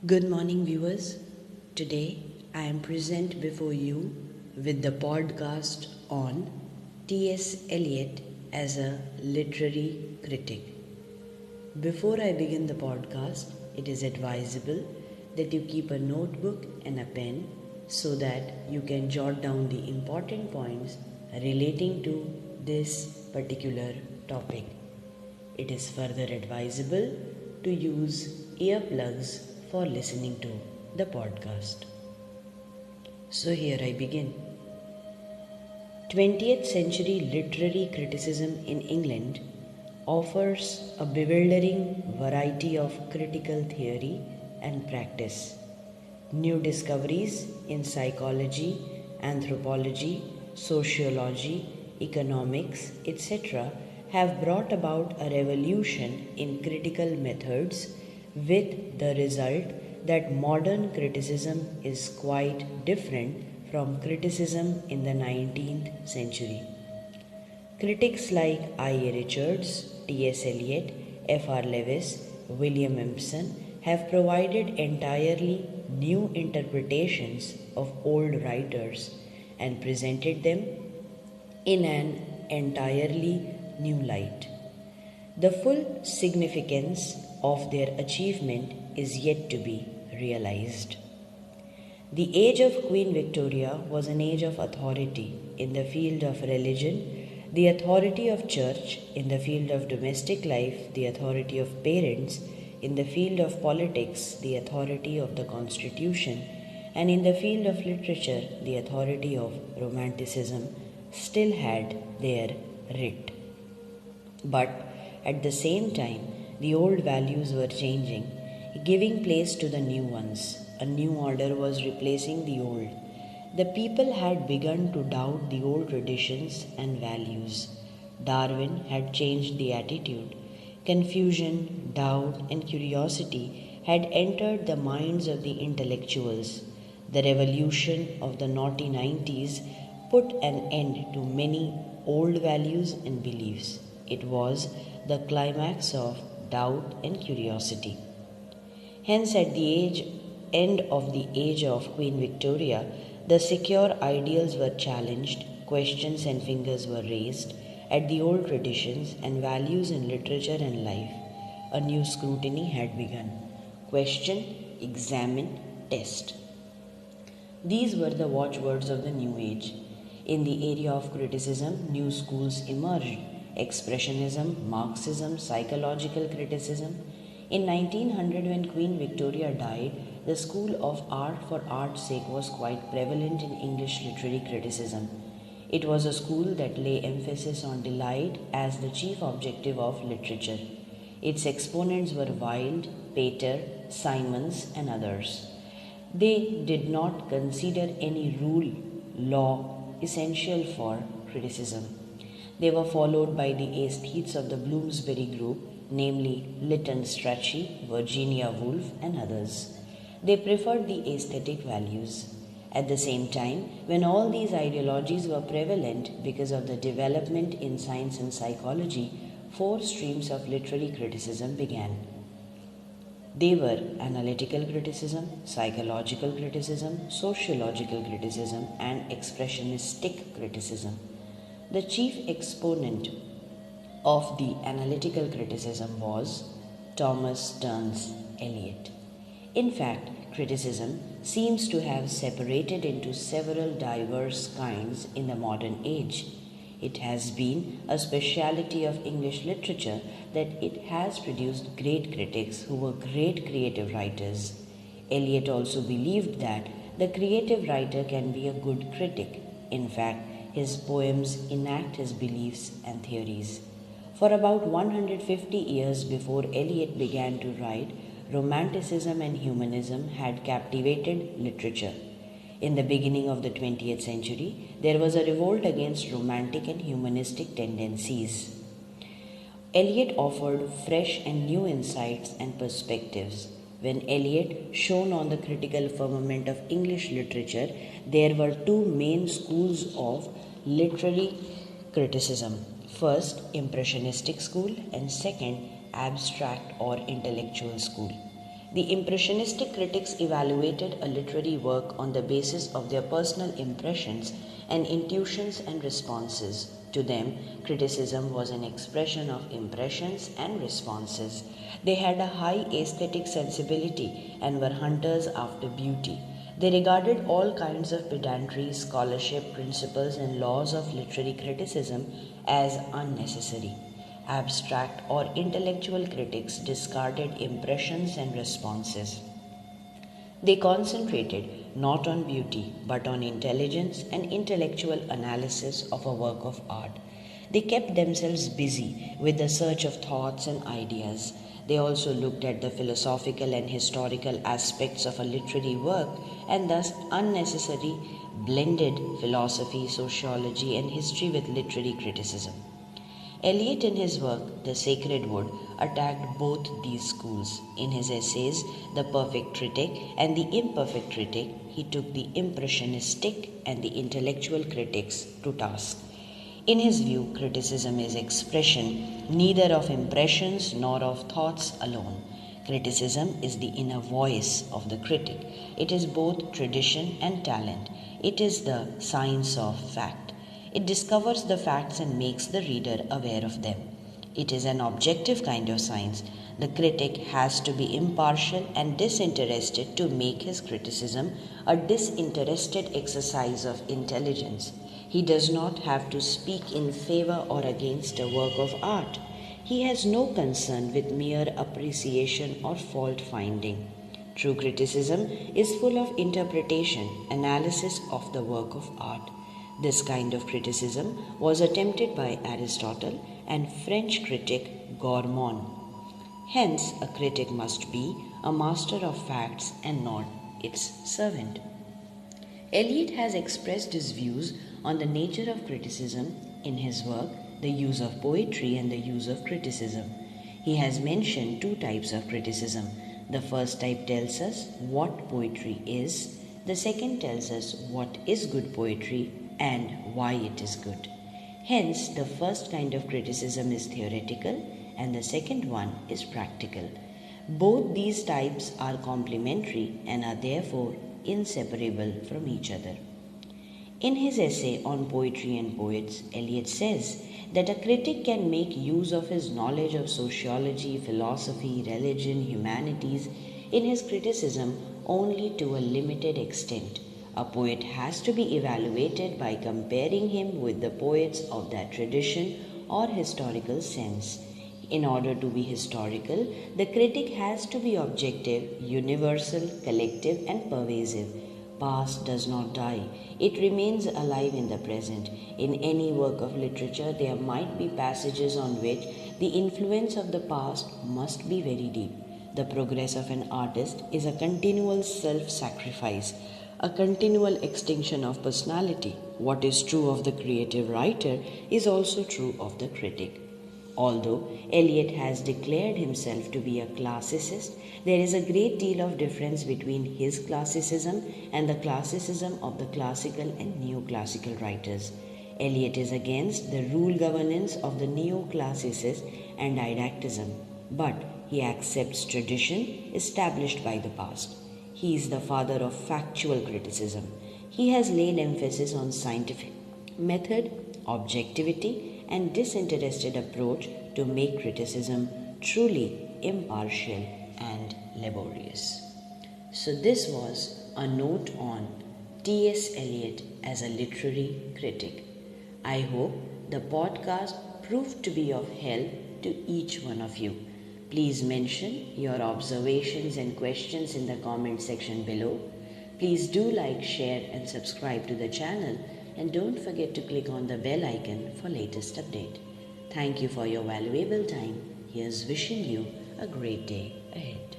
Good morning, viewers. Today I am present before you with the podcast on T.S. Eliot as a literary critic. Before I begin the podcast, it is advisable that you keep a notebook and a pen so that you can jot down the important points relating to this particular topic. It is further advisable to use earplugs for listening to the podcast. So here I begin. 20th century literary criticism in England offers a bewildering variety of critical theory and practice. New discoveries in psychology, anthropology, sociology, economics, etc. have brought about a revolution in critical methods, with the result that modern criticism is quite different from criticism in the 19th century. Critics like I.A. Richards, T.S. Eliot, F.R. Lewis, William Empson have provided entirely new interpretations of old writers and presented them in an entirely new light. The full significance of their achievement is yet to be realized. The age of Queen Victoria was an age of authority in the field of religion, the authority of church in the field of domestic life, the authority of parents in the field of politics, the authority of the constitution, and in the field of literature, the authority of romanticism still had their writ. But at the same time, the old values were changing, giving place to the new ones. A new order was replacing the old. The people had begun to doubt the old traditions and values. Darwin had changed the attitude. Confusion, doubt, and curiosity had entered the minds of the intellectuals. The revolution of the naughty 90s put an end to many old values and beliefs. It was the climax of doubt and curiosity. Hence, at the end of the age of Queen Victoria, the secure ideals were challenged, questions and fingers were raised at the old traditions and values in literature and life. A new scrutiny had begun. Question, examine, test. These were the watchwords of the new age. In the area of criticism, new schools emerged: Expressionism, Marxism, psychological criticism. In 1900, when Queen Victoria died, the school of art for art's sake was quite prevalent in English literary criticism. It was a school that lay emphasis on delight as the chief objective of literature. Its exponents were Wilde, Pater, Symonds, and others. They did not consider any rule, law, essential for criticism. They were followed by the aesthetes of the Bloomsbury group, namely Lytton Strachey, Virginia Woolf, and others. They preferred the aesthetic values. At the same time, when all these ideologies were prevalent because of the development in science and psychology, four streams of literary criticism began. They were analytical criticism, psychological criticism, sociological criticism, and expressionistic criticism. The chief exponent of the analytical criticism was Thomas Stearns Eliot. In fact, criticism seems to have separated into several diverse kinds in the modern age. It has been a speciality of English literature that it has produced great critics who were great creative writers. Eliot also believed that the creative writer can be a good critic. In fact, his poems enact his beliefs and theories. For about 150 years before Eliot began to write, Romanticism and humanism had captivated literature. In the beginning of the 20th century, there was a revolt against romantic and humanistic tendencies. Eliot offered fresh and new insights and perspectives. When Eliot shone on the critical firmament of English literature, there were two main schools of literary criticism. First, Impressionistic school, and second, abstract or intellectual school. The Impressionistic critics evaluated a literary work on the basis of their personal impressions and intuitions and responses. To them, criticism was an expression of impressions and responses. They had a high aesthetic sensibility and were hunters after beauty. They regarded all kinds of pedantry, scholarship, principles, and laws of literary criticism as unnecessary. Abstract or intellectual critics discarded impressions and responses. They concentrated not on beauty but on intelligence and intellectual analysis of a work of art. They kept themselves busy with the search of thoughts and ideas. They also looked at the philosophical and historical aspects of a literary work and thus unnecessarily blended philosophy, sociology, and history with literary criticism. Eliot, in his work The Sacred Wood, attacked both these schools. In his essays The Perfect Critic and The Imperfect Critic, he took the impressionistic and the intellectual critics to task. In his view, criticism is expression neither of impressions nor of thoughts alone. Criticism is the inner voice of the critic. It is both tradition and talent. It is the science of fact. It discovers the facts and makes the reader aware of them. It is an objective kind of science. The critic has to be impartial and disinterested to make his criticism a disinterested exercise of intelligence. He does not have to speak in favor or against a work of art. He has no concern with mere appreciation or fault finding. True criticism is full of interpretation, analysis of the work of art. This kind of criticism was attempted by Aristotle and French critic Gourmand. Hence, a critic must be a master of facts and not its servant. Eliot has expressed his views on the nature of criticism in his work, The Use of Poetry and the Use of Criticism. He has mentioned two types of criticism. The first type tells us what poetry is. The second tells us what is good poetry and why it is good. Hence, the first kind of criticism is theoretical and the second one is practical. Both these types are complementary and are therefore inseparable from each other. In his essay on poetry and poets, Eliot says that a critic can make use of his knowledge of sociology, philosophy, religion, humanities in his criticism only to a limited extent. A poet has to be evaluated by comparing him with the poets of that tradition or historical sense. In order to be historical, the critic has to be objective, universal, collective, and pervasive. Past does not die. It remains alive in the present. In any work of literature, there might be passages on which the influence of the past must be very deep. The progress of an artist is a continual self-sacrifice, a continual extinction of personality. What is true of the creative writer is also true of the critic. Although Eliot has declared himself to be a classicist, there is a great deal of difference between his classicism and the classicism of the classical and neoclassical writers. Eliot is against the rule governance of the neoclassicist and didactism, but he accepts tradition established by the past. He is the father of factual criticism. He has laid emphasis on scientific method, objectivity, and disinterested approach to make criticism truly impartial and laborious. So this was a note on T.S. Eliot as a literary critic. I hope the podcast proved to be of help to each one of you. Please mention your observations and questions in the comment section below. Please do like, share and subscribe to the channel, and don't forget to click on the bell icon for latest update. Thank you for your valuable time. Here's wishing you a great day ahead.